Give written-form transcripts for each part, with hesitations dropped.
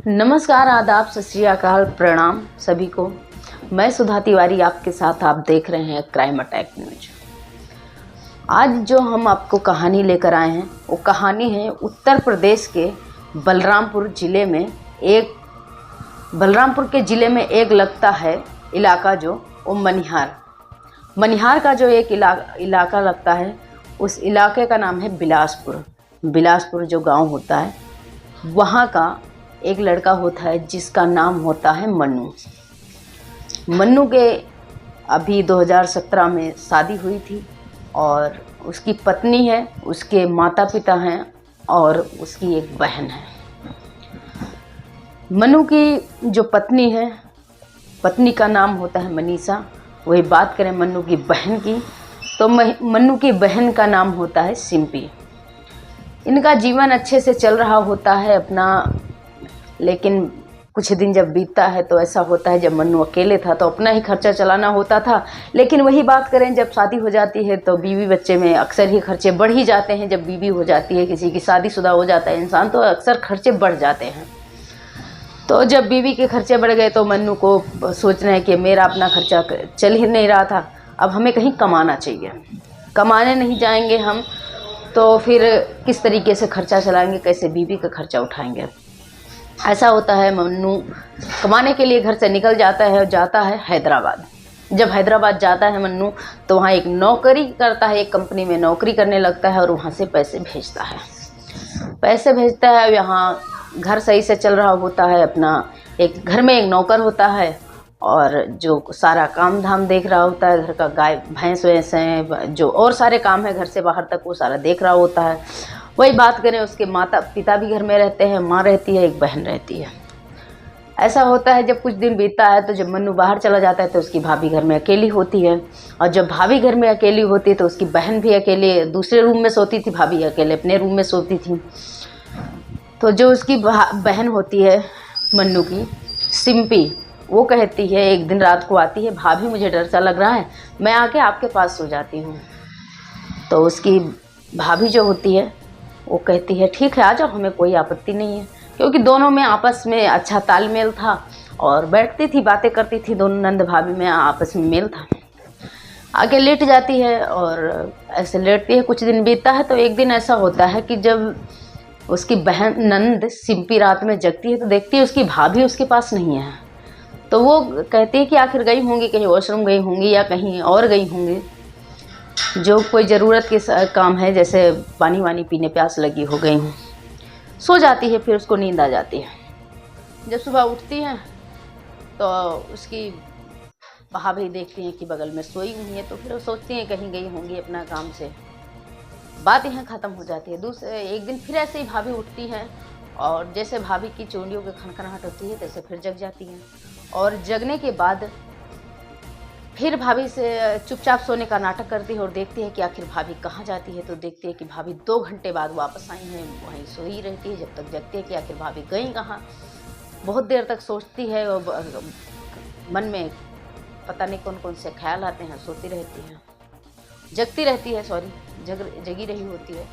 नमस्कार, आदाब, सत श्री अकाल, प्रणाम सभी को। मैं सुधा तिवारी आपके साथ। आप देख रहे हैं क्राइम अटैक न्यूज। आज जो हम आपको कहानी लेकर आए हैं वो कहानी है उत्तर प्रदेश के बलरामपुर के ज़िले में एक लगता है इलाका जो वो मनिहार का जो एक इलाका लगता है, उस इलाके का नाम है बिलासपुर जो गांव होता है, वहाँ का एक लड़का होता है जिसका नाम होता है मन्नू के अभी 2017 में शादी हुई थी और उसकी पत्नी है, उसके माता पिता हैं और उसकी एक बहन है। मन्नू की जो पत्नी है, पत्नी का नाम होता है मनीषा। वही बात करें मन्नू की बहन की, तो मन्नू की बहन का नाम होता है सिंपी। इनका जीवन अच्छे से चल रहा होता है अपना, लेकिन कुछ दिन जब बीतता है तो ऐसा होता है, जब मन्नू अकेले था तो अपना ही खर्चा चलाना होता था। लेकिन वही बात करें, जब शादी हो जाती है तो बीवी बच्चे में अक्सर ही खर्चे बढ़ ही जाते हैं। जब बीवी हो जाती है, किसी की शादीशुदा हो जाता है इंसान, तो अक्सर खर्चे बढ़ जाते हैं। तो जब बीवी के खर्चे बढ़ गए तो मन्नू को सोचना है कि मेरा अपना खर्चा चल ही नहीं रहा था, अब हमें कहीं कमाना चाहिए। कमाने नहीं जाएंगे हम तो फिर किस तरीके से खर्चा चलाएंगे, कैसे बीवी का खर्चा उठाएंगे। ऐसा होता है, मन्नू कमाने के लिए घर से निकल जाता है और जाता है हैदराबाद। जब हैदराबाद जाता है मन्नू, तो वहाँ एक नौकरी करता है, एक कंपनी में नौकरी करने लगता है और वहाँ से पैसे भेजता है। यहाँ घर सही से चल रहा होता है अपना। एक घर में एक नौकर होता है और जो सारा काम धाम देख रहा होता है, घर का गाय भैंस वैंस हैं, जो और सारे काम है घर से बाहर तक, वो सारा देख रहा होता है। वही बात करें, उसके माता पिता भी घर में रहते हैं, माँ रहती है, एक बहन रहती है। ऐसा होता है, जब कुछ दिन बीतता है तो जब मन्नू बाहर चला जाता है तो उसकी भाभी घर में अकेली होती है। और जब भाभी घर में अकेली होती है तो उसकी बहन भी अकेले दूसरे रूम में सोती थी, भाभी अकेले अपने रूम में सोती थी। तो जो उसकी बहन होती है मन्नू की, सिंपी, वो कहती है, एक दिन रात को आती है, भाभी मुझे डर सा लग रहा है, मैं आके आपके पास सो जाती हूँ। तो उसकी भाभी जो होती है वो कहती है ठीक है, आ जाओ, हमें कोई आपत्ति नहीं है, क्योंकि दोनों में आपस में अच्छा तालमेल था और बैठती थी, बातें करती थी, दोनों नंद भाभी में आपस में मेल था। आगे लेट जाती है और ऐसे लेटती है, कुछ दिन बीतता है तो एक दिन ऐसा होता है कि जब उसकी बहन नंद सिंपी रात में जगती है तो देखती है उसकी भाभी उसके पास नहीं है। तो वो कहती है कि आखिर गई होंगी, कहीं वॉशरूम गई होंगी या कहीं और गई होंगी, जो कोई ज़रूरत के काम है, जैसे पानी वानी पीने प्यास लगी हो गई हूँ। सो जाती है, फिर उसको नींद आ जाती है। जब सुबह उठती हैं तो उसकी भाभी देखती हैं कि बगल में सोई हुई है, तो फिर वो सोचती हैं कहीं गई होंगी अपना काम से। बात यहाँ ख़त्म हो जाती है। दूसरे एक दिन फिर ऐसे ही भाभी उठती हैं और जैसे भाभी की चूड़ियों की खनखनाहट होती है तैसे फिर जग जाती हैं। और जगने के बाद फिर भाभी से चुपचाप सोने का नाटक करती है और देखती है कि आखिर भाभी कहाँ जाती है। तो देखती है कि भाभी 2 घंटे बाद वापस आई हैं, वहीं सोई रहती है। जब तक जगती है कि आखिर भाभी गई कहाँ, बहुत देर तक सोचती है और मन में पता नहीं कौन कौन से ख्याल आते हैं, सोती रहती है, जगी रही होती है।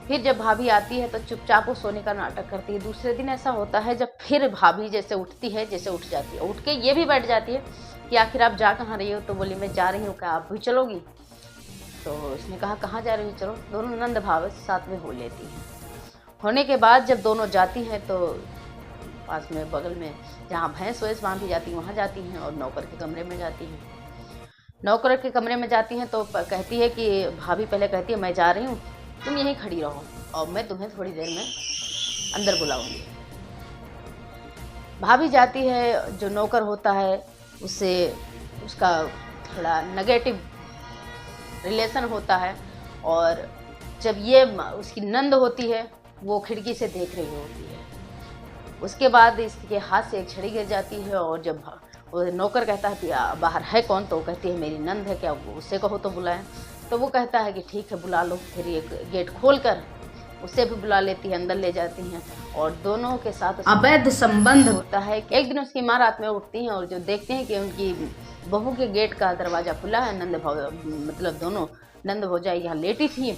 फिर जब भाभी आती है तो चुपचाप वो सोने का नाटक करती है। दूसरे दिन ऐसा होता है, जब फिर भाभी जैसे उठती है, जैसे उठ जाती है, उठ के ये भी बैठ जाती है कि आखिर आप जा कहाँ रही हो। तो बोली मैं जा रही हूँ, क्या आप भी चलोगी? तो उसने कहा कहाँ जा रही हो, चलो। दोनों नंद भाव साथ में हो लेती हैं। होने के बाद जब दोनों जाती हैं तो पास में बगल में जहाँ भैंस वैंस बांधी जाती हैं वहाँ जाती हैं और नौकर के कमरे में जाती हैं। नौकर के कमरे में जाती हैं तो कहती है कि भाभी पहले कहती है मैं जा रही हूँ, तुम यहीं खड़ी रहो और मैं तुम्हें थोड़ी देर में अंदर बुलाऊंगी। भाभी जाती है, जो नौकर होता है उससे उसका थोड़ा नेगेटिव रिलेशन होता है। और जब ये उसकी नंद होती है, वो खिड़की से देख रही होती है। उसके बाद इसके हाथ से एक छड़ी गिर जाती है और जब वो नौकर कहता है कि बाहर है कौन, तो वो कहती है मेरी नंद है, क्या उससे कहो तो बुलाएं। तो वो कहता है कि ठीक है बुला लो। फिर एक गेट खोल कर उसे भी बुला लेती है, अंदर ले जाती हैं और दोनों के साथ अवैध संबंध होता है। एक दिन उसकी माँ रात में उठती हैं और जो देखते हैं कि उनकी बहू के गेट का दरवाज़ा खुला है, मतलब दोनों नंद भौजाई यहाँ लेटी थी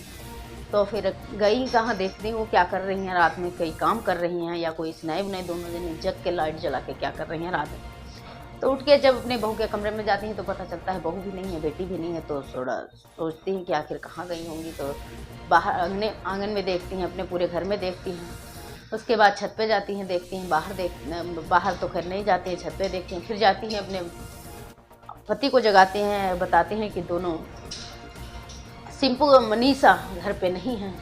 तो फिर गई कहाँ, देखती हूँ क्या कर रही हैं रात में, कहीं काम कर रही हैं या कोई स्नाई बुनाई, दोनों जने जग के लाइट जला के क्या कर रही हैं रात में। तो उठ के जब अपने बहू के कमरे में जाती हैं तो पता चलता है बहू भी नहीं है, बेटी भी नहीं है। तो थोड़ा सोचती हैं कि आखिर कहाँ गई होंगी। तो बाहर आंगन में देखती हैं, अपने पूरे घर में देखती हैं। उसके बाद छत पे जाती हैं, देखती हैं बाहर तो खैर नहीं जाती हैं, छत पे देखती हैं। फिर जाती हैं अपने पति को जगाते हैं, बताते हैं कि दोनों सिंपू और मनीषा घर पे नहीं हैं।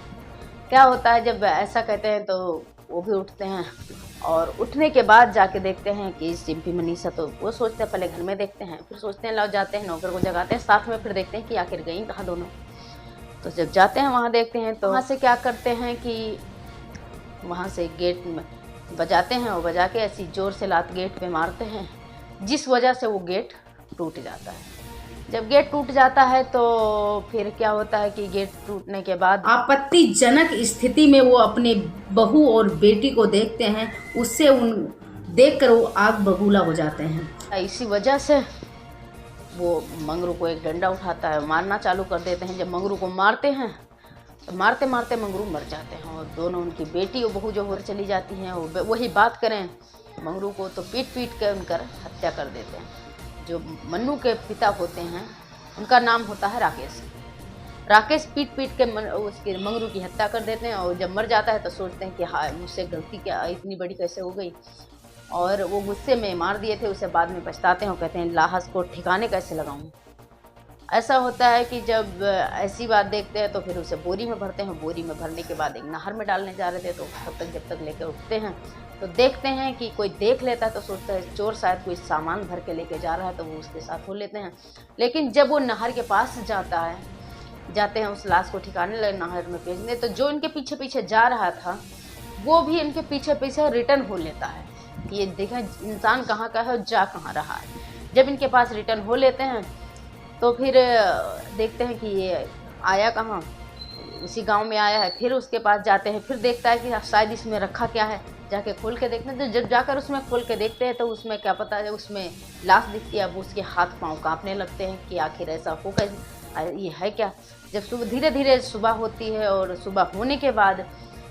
क्या होता है जब ऐसा कहते हैं तो वो भी उठते हैं, और उठने के बाद जाके देखते हैं कि सिंपी मनीषा, तो वो सोचते हैं पहले घर में देखते हैं, फिर सोचते हैं लाओ जाते हैं नौकर को जगाते हैं साथ में, फिर देखते हैं कि आखिर गई कहाँ दोनों। तो जब जाते हैं वहाँ देखते हैं तो वहाँ से क्या करते हैं कि वहाँ से गेट में बजाते हैं, और बजा के ऐसी ज़ोर से लात गेट पे मारते हैं, जिस वजह से वो गेट टूट जाता है। जब गेट टूट जाता है तो फिर क्या होता है कि गेट टूटने के बाद आपत्तिजनक स्थिति में वो अपने बहू और बेटी को देखते हैं, उससे उन देखकर वो आग बबूला हो जाते हैं। इसी वजह से वो मंगरू को एक डंडा उठाता है, मारना चालू कर देते हैं। जब मंगरू को मारते हैं तो मारते मारते मंगरू मर जाते हैं, और दोनों उनकी बेटी और बहू जो हो चली जाती हैं। वही बात करें मंगरू को तो पीट पीट कर उनकर हत्या कर देते हैं। जो मन्नू के पिता होते हैं उनका नाम होता है राकेश। राकेश पीट पीट के उसके मंगरू की हत्या कर देते हैं, और जब मर जाता है तो सोचते हैं कि हाँ मुझसे गलती क्या इतनी बड़ी कैसे हो गई, और वो गुस्से में मार दिए थे उसे। बाद में पछताते हैं और कहते हैं लाश को ठिकाने कैसे लगाऊं। ऐसा होता है कि जब ऐसी बात देखते हैं तो फिर उसे बोरी में भरते हैं। बोरी में भरने के बाद एक नहर में डालने जा रहे थे, तो जब तक लेकर उठते हैं तो देखते हैं कि कोई देख लेता है, तो सोचता है चोर शायद कोई सामान भर के लेके जा रहा है, तो वो उसके साथ हो लेते हैं। लेकिन जब वो नहर के पास जाते हैं उस लाश को ठिकाने लगे नहर में फेंकने, तो जो इनके पीछे पीछे जा रहा था वो भी इनके पीछे पीछे रिटर्न हो लेता है। ये देखें इंसान कहाँ का है और जा कहाँ रहा है। जब इनके पास रिटर्न हो लेते हैं तो फिर देखते हैं कि ये आया कहाँ, उसी गांव में आया है। फिर उसके पास जाते हैं, फिर देखता है कि शायद इसमें रखा क्या है, जाके खोल के देखते हैं। तो जब जाकर उसमें खोल के देखते हैं तो उसमें क्या पता है, उसमें लाश दिखती है। अब उसके हाथ पांव कांपने लगते हैं कि आखिर ऐसा होगा, ये है क्या। जब सुबह धीरे धीरे सुबह होती है, और सुबह होने के बाद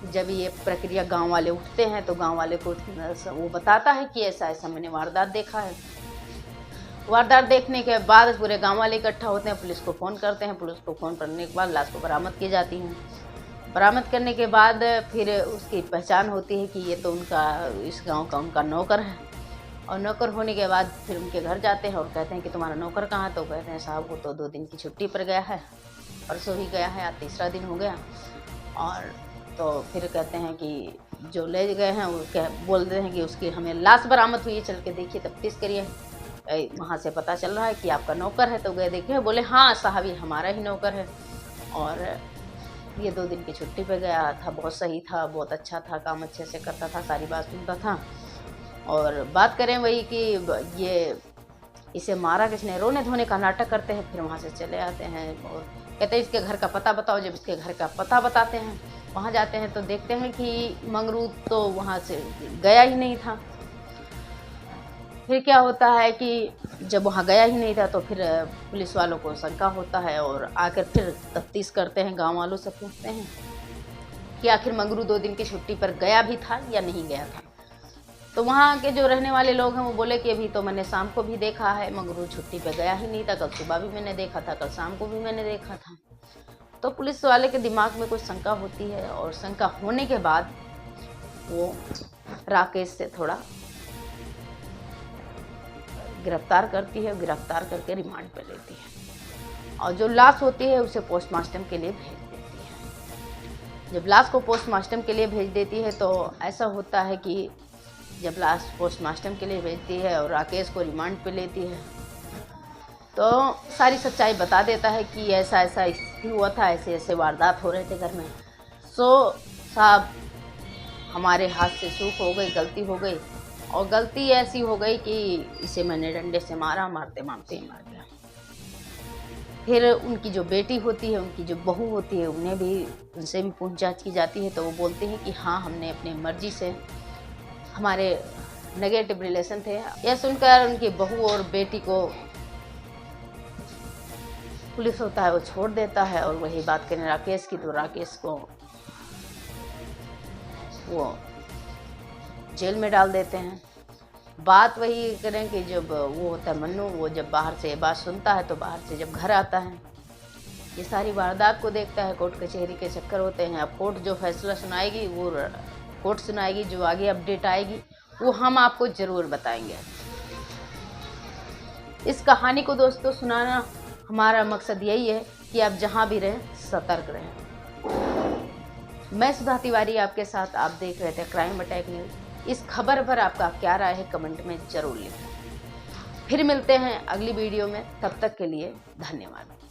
जब ये प्रक्रिया गांव वाले उठते हैं तो गांव वाले को वो बताता है कि ऐसा ऐसा मैंने वारदात देखा है। वारदात देखने के बाद पूरे गांव वाले इकट्ठा होते हैं, पुलिस को फ़ोन करते हैं। पुलिस को फ़ोन करने के बाद लाश को बरामद की जाती है। बरामद करने के बाद फिर उसकी पहचान होती है कि ये तो उनका इस गांव का उनका नौकर है। और नौकर होने के बाद फिर उनके घर जाते हैं और कहते हैं कि तुम्हारा नौकर कहाँ है। तो कहते हैं साहब वो तो 2 दिन की छुट्टी पर गया है, परसों ही गया है, आज तीसरा दिन हो गया। और तो फिर कहते हैं कि जो ले गए हैं वो बोलते हैं कि उसकी हमें लाश बरामद हुई है, चल के देखिए तफ्तीश करिए। वहाँ से पता चल रहा है कि आपका नौकर है। तो गए देखे, बोले हाँ साहब ये हमारा ही नौकर है, और ये 2 दिन की छुट्टी पे गया था, बहुत सही था, बहुत अच्छा था, काम अच्छे से करता था, सारी बात सुनता था। और बात करें वही कि ये इसे मारा किसने, रोने धोने का नाटक करते हैं। फिर वहाँ से चले आते हैं और कहते हैं इसके घर का पता बताओ। जब इसके घर का पता बताते हैं, वहाँ जाते हैं तो देखते हैं कि मंगरू तो वहाँ से गया ही नहीं था। फिर क्या होता है कि जब वहाँ गया ही नहीं था तो फिर पुलिस वालों को शंका होता है, और आकर फिर तफ्तीश करते हैं, गांव वालों से पूछते हैं कि आखिर मंगरू 2 दिन की छुट्टी पर गया भी था या नहीं गया था। तो वहाँ के जो रहने वाले लोग हैं वो बोले कि अभी तो मैंने शाम को भी देखा है, मंगरू छुट्टी पे गया ही नहीं था, कल सुबह भी मैंने देखा था, कल शाम को भी मैंने देखा था। तो पुलिस वाले के दिमाग में कुछ शंका होती है, और शंका होने के बाद वो राकेश से थोड़ा गिरफ्तार करती है, गिरफ्तार करके रिमांड पे लेती है, और जो लाश होती है उसे पोस्टमार्टम के लिए भेज देती है। जब लाश को पोस्टमार्टम के लिए भेज देती है तो ऐसा होता है कि जब लाश पोस्टमार्टम के लिए भेजती है और राकेश को रिमांड पे लेती है तो सारी सच्चाई बता देता है कि ऐसा ऐसा स्थिति हुआ था, ऐसे ऐसे वारदात हो रहे थे घर में। साहब हमारे हाथ से चूक हो गई, गलती हो गई, और गलती ऐसी हो गई कि इसे मैंने डंडे से मारा, मारते मारते ही मार दिया। फिर उनकी जो बेटी होती है, उनकी जो बहू होती है, उनसे भी पूछताछ की जाती है। तो वो बोलते हैं कि हाँ हमने अपनी मर्जी से, हमारे नेगेटिव रिलेशन थे। यह सुनकर उनकी बहू और बेटी को पुलिस होता है वो छोड़ देता है, और वही बात करें राकेश की तो राकेश को वो जेल में डाल देते हैं। बात वही करें कि जब वो होता है मन्नू, वो जब बाहर से ये बात सुनता है तो बाहर से जब घर आता है, ये सारी वारदात को देखता है, कोर्ट कचहरी के चक्कर होते हैं। अब कोर्ट जो फैसला सुनाएगी वो कोर्ट सुनाएगी, जो आगे अपडेट आएगी वो हम आपको ज़रूर बताएंगे। इस कहानी को दोस्तों सुनाना हमारा मकसद यही है कि आप जहां भी रहें सतर्क रहें। मैं सुधा तिवारी आपके साथ, आप देख रहे थे क्राइम अटैक न्यूज़। इस खबर पर आपका क्या राय है कमेंट में ज़रूर लिखें। फिर मिलते हैं अगली वीडियो में, तब तक के लिए धन्यवाद।